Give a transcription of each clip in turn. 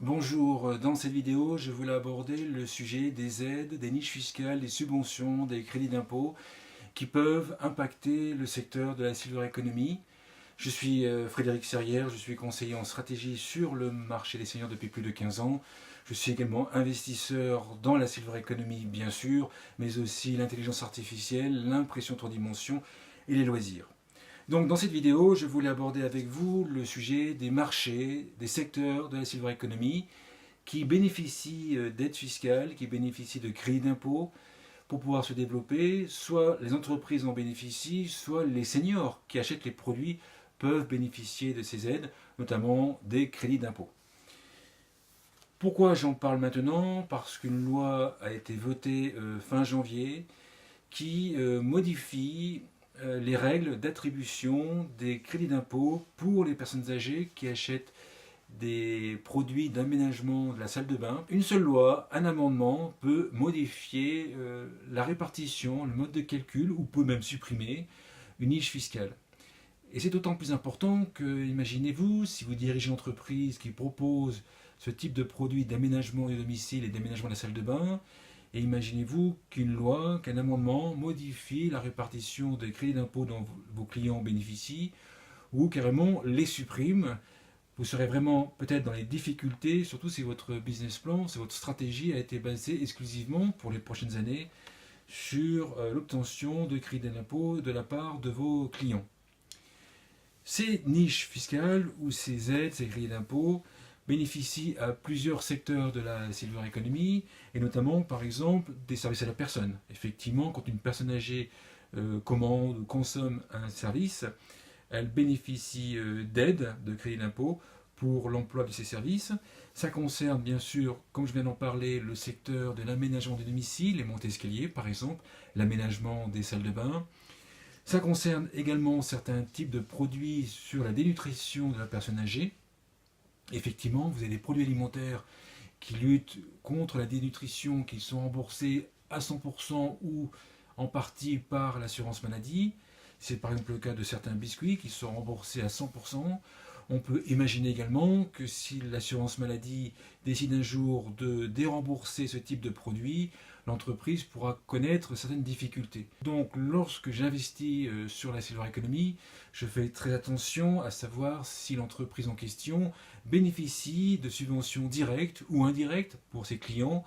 Bonjour, dans cette vidéo, je voulais aborder le sujet des aides, des niches fiscales, des subventions, des crédits d'impôt qui peuvent impacter le secteur de la silver economy. Je suis Frédéric Serrière, je suis conseiller en stratégie sur le marché des seniors depuis plus de 15 ans. Je suis également investisseur dans la silver economy, bien sûr, mais aussi l'intelligence artificielle, l'impression 3 dimensions et les loisirs. Donc dans cette vidéo, je voulais aborder avec vous le sujet des marchés, des secteurs de la silver economy qui bénéficient d'aides fiscales, qui bénéficient de crédits d'impôt pour pouvoir se développer. Soit les entreprises en bénéficient, soit les seniors qui achètent les produits peuvent bénéficier de ces aides, notamment des crédits d'impôt. Pourquoi j'en parle maintenant? Parce qu'une loi a été votée fin janvier qui modifie les règles d'attribution des crédits d'impôt pour les personnes âgées qui achètent des produits d'aménagement de la salle de bain. Une seule loi, un amendement, peut modifier la répartition, le mode de calcul, ou peut même supprimer une niche fiscale. Et c'est d'autant plus important que, imaginez-vous, si vous dirigez une entreprise qui propose ce type de produits d'aménagement du domicile et d'aménagement de la salle de bain, et imaginez-vous qu'une loi, qu'un amendement modifie la répartition des crédits d'impôt dont vos clients bénéficient, ou carrément les supprime. Vous serez vraiment peut-être dans les difficultés, surtout si votre business plan, si votre stratégie a été basée exclusivement pour les prochaines années sur l'obtention de crédits d'impôt de la part de vos clients. Ces niches fiscales ou ces aides, ces crédits d'impôt bénéficient à plusieurs secteurs de la silver economy et notamment par exemple des services à la personne. Effectivement, quand une personne âgée commande ou consomme un service, elle bénéficie d'aides, de crédit d'impôt pour l'emploi de ces services. Ça concerne bien sûr, comme je viens d'en parler, le secteur de l'aménagement des domiciles, les montées escaliers par exemple, l'aménagement des salles de bain. Ça concerne également certains types de produits sur la dénutrition de la personne âgée. Effectivement, vous avez des produits alimentaires qui luttent contre la dénutrition, qui sont remboursés à 100% ou en partie par l'assurance maladie. C'est par exemple le cas de certains biscuits qui sont remboursés à 100%. On peut imaginer également que si l'assurance maladie décide un jour de dérembourser ce type de produit, l'entreprise pourra connaître certaines difficultés. Donc lorsque j'investis sur la silver economy, je fais très attention à savoir si l'entreprise en question bénéficie de subventions directes ou indirectes pour ses clients,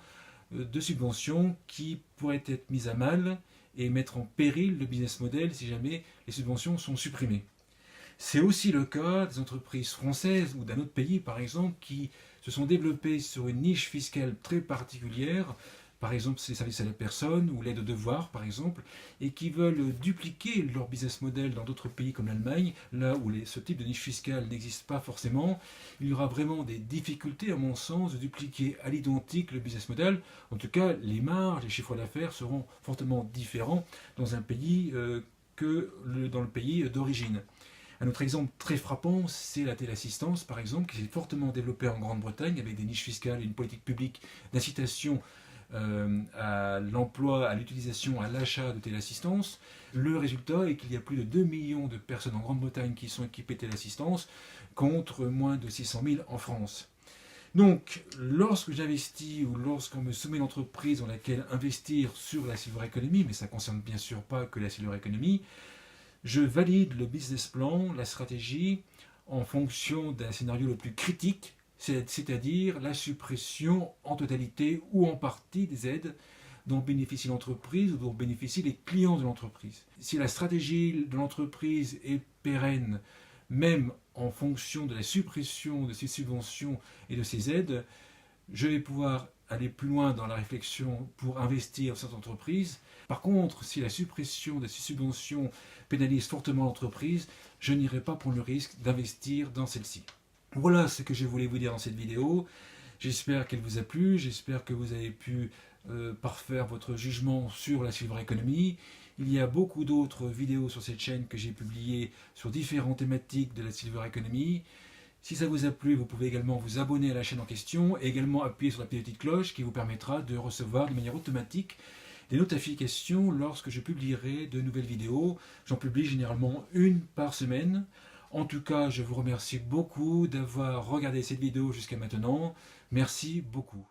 de subventions qui pourraient être mises à mal et mettre en péril le business model si jamais les subventions sont supprimées. C'est aussi le cas des entreprises françaises ou d'un autre pays, par exemple, qui se sont développées sur une niche fiscale très particulière, par exemple ces services à la personne ou l'aide aux devoirs, par exemple, et qui veulent dupliquer leur business model dans d'autres pays comme l'Allemagne, là où ce type de niche fiscale n'existe pas forcément. Il y aura vraiment des difficultés, à mon sens, de dupliquer à l'identique le business model. En tout cas, les marges, les chiffres d'affaires seront fortement différents dans un pays que dans le pays d'origine. Un autre exemple très frappant, c'est la téléassistance, par exemple, qui s'est fortement développée en Grande-Bretagne avec des niches fiscales et une politique publique d'incitation à l'emploi, à l'utilisation, à l'achat de téléassistance. Le résultat est qu'il y a plus de 2 millions de personnes en Grande-Bretagne qui sont équipées de téléassistance, contre moins de 600 000 en France. Donc, lorsque j'investis ou lorsqu'on me soumet une entreprise dans laquelle investir sur la silver economy, mais ça ne concerne bien sûr pas que la silver economy, je valide le business plan, la stratégie, en fonction d'un scénario le plus critique, c'est-à-dire la suppression en totalité ou en partie des aides dont bénéficie l'entreprise ou dont bénéficient les clients de l'entreprise. Si la stratégie de l'entreprise est pérenne, même en fonction de la suppression de ces subventions et de ces aides, je vais pouvoir aller plus loin dans la réflexion pour investir dans cette entreprise. Par contre, si la suppression de ces subventions pénalise fortement l'entreprise, je n'irai pas prendre le risque d'investir dans celle-ci. Voilà ce que je voulais vous dire dans cette vidéo. J'espère qu'elle vous a plu, j'espère que vous avez pu parfaire votre jugement sur la silver economy. Il y a beaucoup d'autres vidéos sur cette chaîne que j'ai publiées sur différentes thématiques de la silver economy. Si ça vous a plu, vous pouvez également vous abonner à la chaîne en question et également appuyer sur la petite cloche qui vous permettra de recevoir de manière automatique des notifications lorsque je publierai de nouvelles vidéos. J'en publie généralement une par semaine En tout cas, je vous remercie beaucoup d'avoir regardé cette vidéo jusqu'à maintenant. Merci beaucoup.